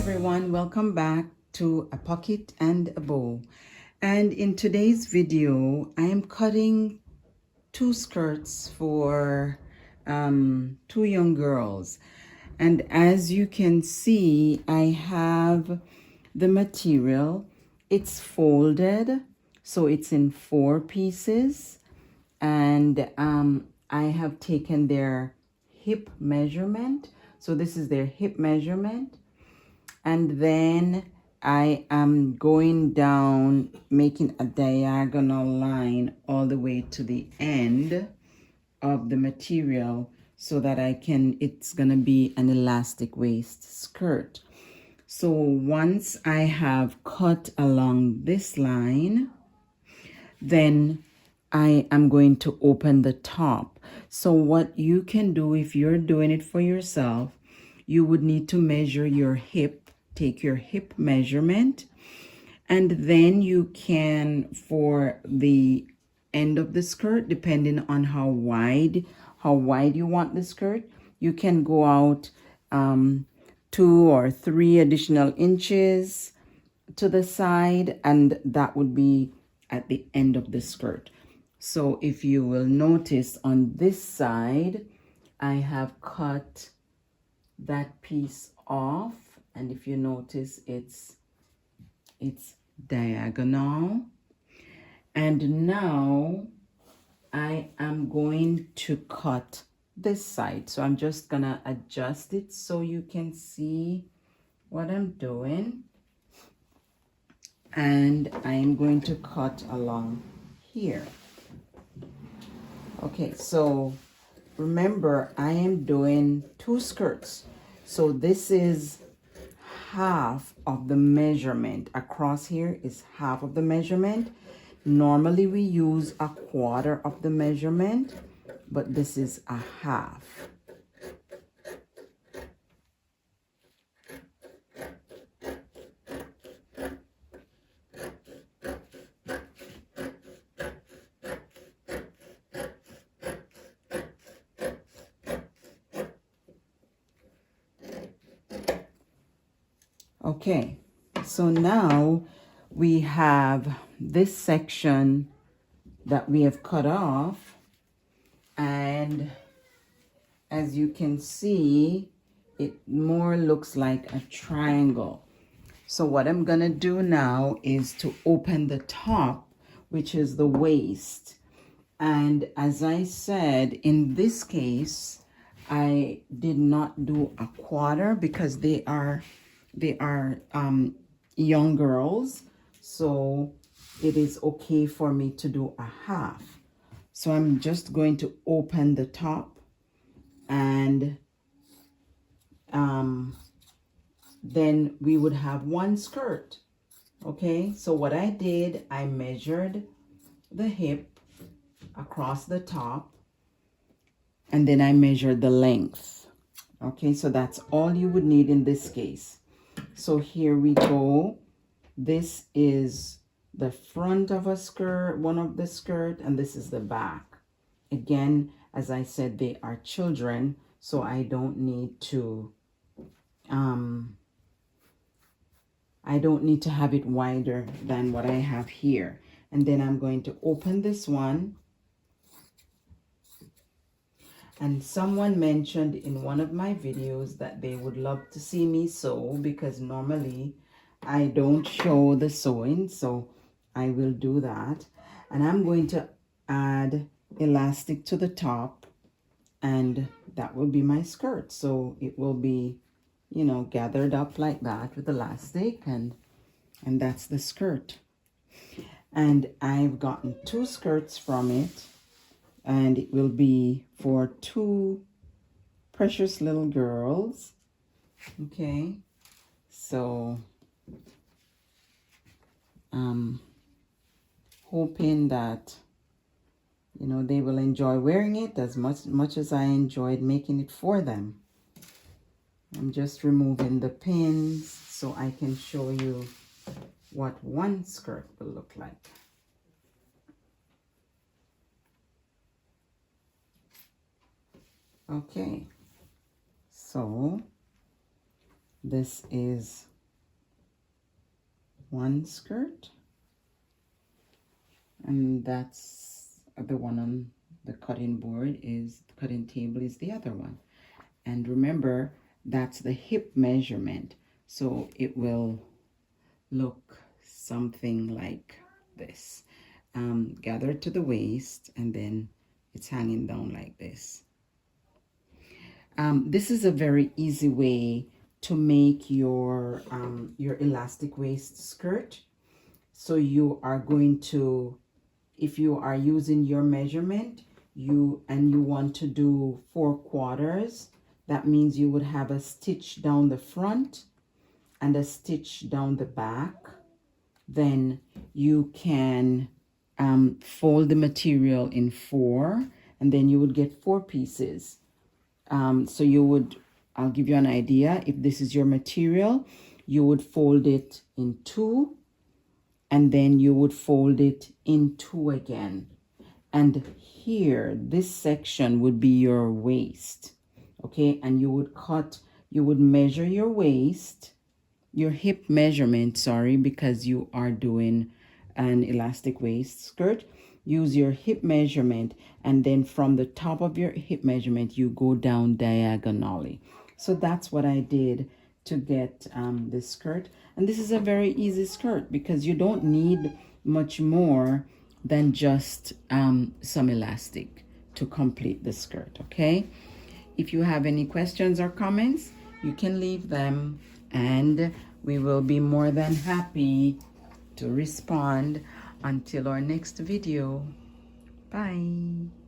everyone, welcome back to A Pocket and a Bow. And in today's video, I am cutting two skirts for two young girls. And as you can see, I have the material. It's folded, so it's in 4 pieces. And I have taken their hip measurement. So this is their hip measurement. And then I am going down, making a diagonal line all the way to the end of the material so that it's gonna be an elastic waist skirt. So once I have cut along this line, then I am going to open the top. So what you can do if you're doing it for yourself, you would need to measure your hip. Take your hip measurement, and then you can, for the end of the skirt, depending on how wide you want the skirt, you can go out 2 or 3 additional inches to the side, and that would be at the end of the skirt. So if you will notice on this side, I have cut that piece off. And if you notice, it's diagonal. And now I am going to cut this side. So I'm just gonna adjust it so you can see what I'm doing. And I am going to cut along here. Okay, so remember, I am doing 2 skirts. So this is half of the measurement. Across here is half of the measurement. Normally we use a quarter of the measurement, but this is a half. Okay, so now we have this section that we have cut off, and as you can see, it more looks like a triangle. So what I'm gonna do now is to open the top, which is the waist. And as I said, in this case, I did not do a quarter because they are young girls, so it is okay for me to do a half. So I'm just going to open the top, and then we would have 1 skirt. Okay, so what I did, I measured the hip across the top, and then I measured the length. Okay, so that's all you would need in this case. So here we go. This is the front of a skirt, one of the skirt, and this is the back. Again, as I said, they are children, so I don't need to have it wider than what I have here. And then I'm going to open this one. And someone mentioned in one of my videos that they would love to see me sew, because normally I don't show the sewing, so I will do that. And I'm going to add elastic to the top, and that will be my skirt. So it will be, you know, gathered up like that with elastic, and that's the skirt. And I've gotten 2 skirts from it, and it will be for 2 precious little girls. Okay, so hoping that, you know, they will enjoy wearing it as much as I enjoyed making it for them. I'm just removing the pins so I can show you what 1 skirt will look like. Okay, so this is one skirt, and that's the one on the cutting board, is the cutting table is the other one. And remember, that's the hip measurement, so it will look something like this. Gathered to the waist, and then it's hanging down like this. This is a very easy way to make your elastic waist skirt. So you are going to, if you are using your measurement, you want to do 4/4, that means you would have a stitch down the front and a stitch down the back. Then you can fold the material in 4, and then you would get 4 pieces. So you would, I'll give you an idea. If this is your material, you would fold it in 2, and then you would fold it in 2 again. And here, this section would be your waist, okay? And you would measure your waist, your hip measurement, sorry, because you are doing an elastic waist skirt. Use your hip measurement, and then from the top of your hip measurement, you go down diagonally. So that's what I did to get this skirt. And this is a very easy skirt because you don't need much more than just some elastic to complete the skirt, okay? If you have any questions or comments, you can leave them, and we will be more than happy to respond. Until our next video. Bye.